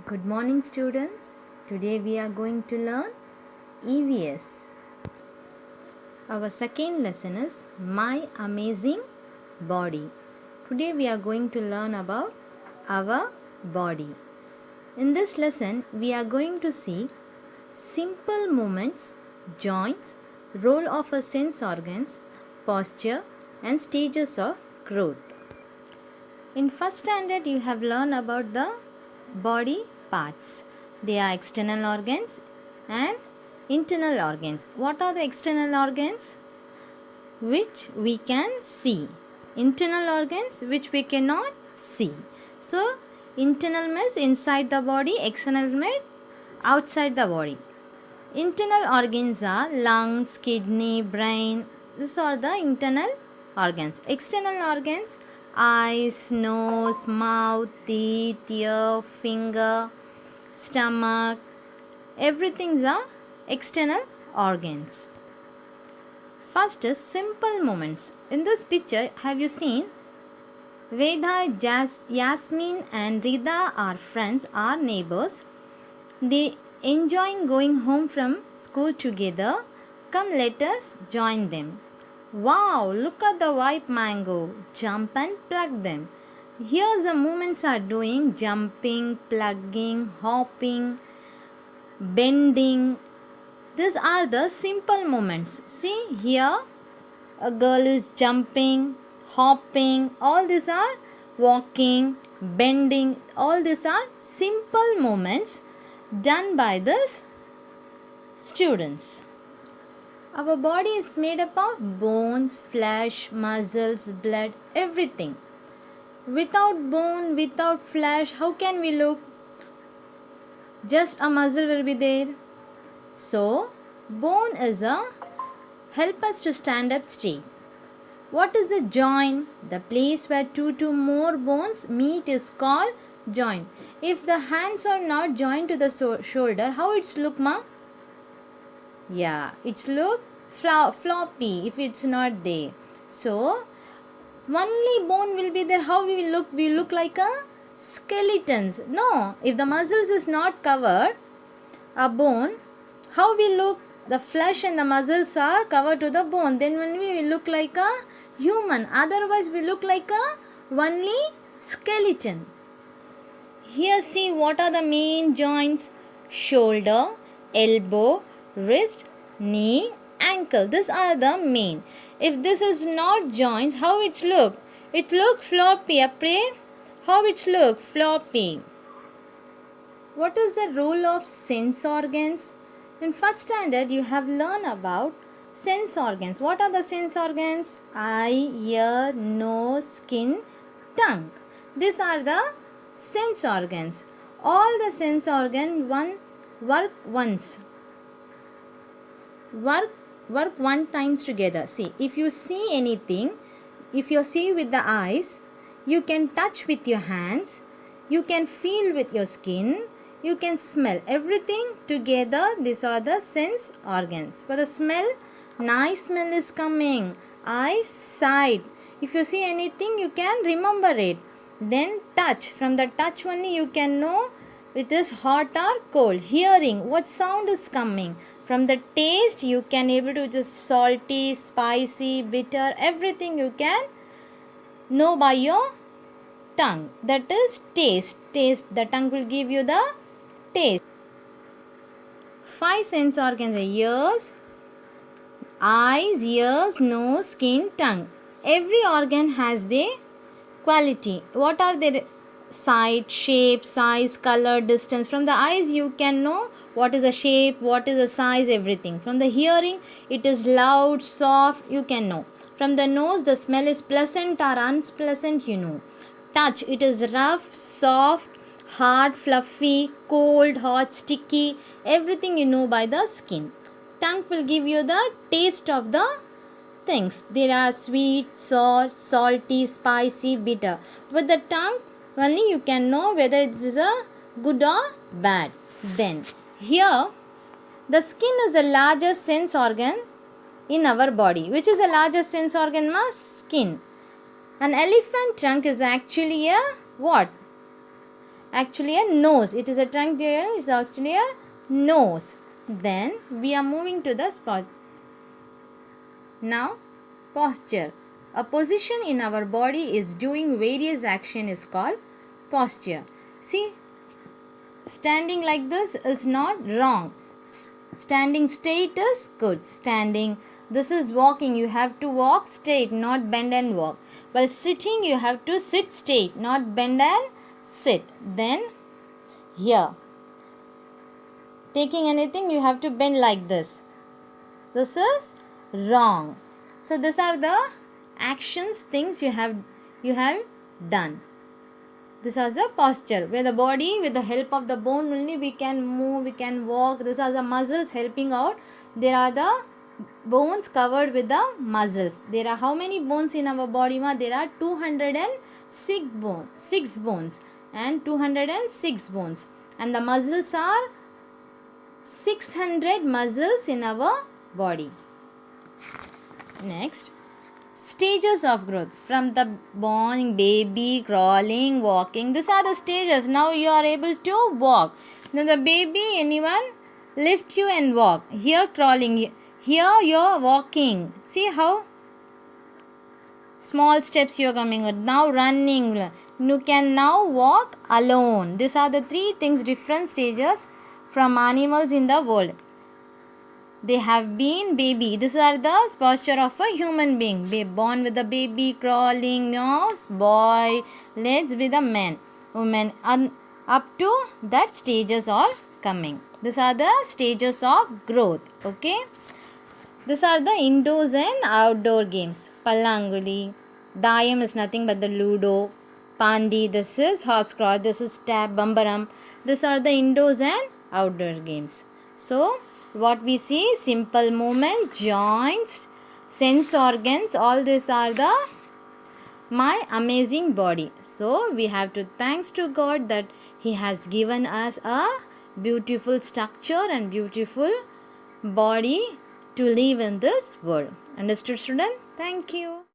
Good morning, students. Today we are going to learn EVS. Our second lesson is My Amazing Body. Today we are going to learn about our body. In this lesson, we are going to see simple movements, joints, role of our sense organs, posture, and stages of growth. In first standard, you have learned about the body parts. They are external organs and internal organs. What are the external organs? Which we can see. Internal organs which we cannot see. So, internal means inside the body, external means outside the body. Internal organs are lungs, kidney, brain. These are the internal organs. External organs: eyes, nose, mouth, teeth, ear, finger, stomach. Everything are external organs. First is simple movements. In this picture, have you seen? Veda, Yasmin and Rida are friends, are neighbors. They enjoying going home from school together. Come, let us join them. Wow, look at the ripe mango. Jump and pluck them. Here the movements are doing jumping, plugging, hopping, bending. These are the simple movements. See here a girl is jumping, hopping. All these are walking, bending. All these are simple movements done by the students. Our body is made up of bones, flesh, muscles, blood, everything. Without bone, without flesh, how can we look? Just a muscle will be there. So, bone is a help us to stand up straight. What is the joint? The place where two to more bones meet is called joint. If the hands are not joined to the shoulder, how it's look, ma? Yeah, it's look floppy if it's not there. So, only bone will be there. How we will look? We look like a skeletons. No, if the muscles is not covered, a bone, how we look? The flesh and the muscles are covered to the bone. Then when we will look like a human. Otherwise, we look like a only skeleton. Here see what are the main joints: shoulder, elbow, wrist, knee, ankle. These are the main. If this is not joints, how it look? It look floppy. How it look? Floppy. What is the role of sense organs? In first standard, you have learned about sense organs. What are the sense organs? Eye, ear, nose, skin, tongue. These are the sense organs. All the sense organ work once. Work one times together. See, if you see anything, if you see with the eyes, you can touch with your hands, you can feel with your skin, you can smell everything together. These are the sense organs. For the smell, nice smell is coming. Eyes, sight. If you see anything, you can remember it. Then touch. From the touch only you can know it is hot or cold. Hearing, what sound is coming. From the taste, you can able to just salty, spicy, bitter, everything you can know by your tongue. That is taste. The tongue will give you the taste. 5 sense organs: ears, eyes, ears, nose, skin, tongue. Every organ has their quality. What are their sight, shape, size, color, distance? From the eyes you can know what is the shape, what is the size, everything. From the hearing, it is loud, soft, you can know. From the nose, the smell is pleasant or unpleasant, you know. Touch, it is rough, soft, hard, fluffy, cold, hot, sticky, everything you know by the skin. Tongue will give you the taste of the things. There are sweet, sour, salty, spicy, bitter. With the tongue only you can know whether it is a good or bad. Then here the skin is the largest sense organ in our body. Which is the largest sense organ? Skin. An elephant trunk is actually a what? actually a nose. It is a tongue, there is actually a nose. Then we are moving to the spot. Now posture. A position in our body is doing various action is called posture. See, standing like this is not wrong. Standing straight is good. Standing, this is walking. You have to walk straight, not bend and walk. While sitting, you have to sit straight, not bend and sit. Then here, taking anything, you have to bend like this. This is wrong. So these are the actions, things you have done. This is the posture, where the body, with the help of the bone only, we can move, we can walk. These are the muscles helping out. There are the bones covered with the muscles. There are how many bones in our body? There are 206 bones and 206 bones. And the muscles are 600 muscles in our body. Next, stages of growth. From the born, baby, crawling, walking. These are the stages. Now you are able to walk. Now the baby, anyone lift you and walk. Here crawling. Here you are walking. See how small steps you are coming. Now running. You can now walk alone. These are the three things, different stages from animals in the world. They have been baby. These are the posture of a human being. Be born with a baby, crawling, nose, boy, legs with a man, woman. And up to that stages are coming. These are the stages of growth. Okay. These are the indoors and outdoor games. Pallanguli. Dayam is nothing but the Ludo. Pandi. This is hopscotch. This is tap, bambaram. These are the indoors and outdoor games. So, what we see, simple movement, joints, sense organs, all these are the my amazing body. So we have to thanks to God that He has given us a beautiful structure and beautiful body to live in this world. Understood, student? Thank you.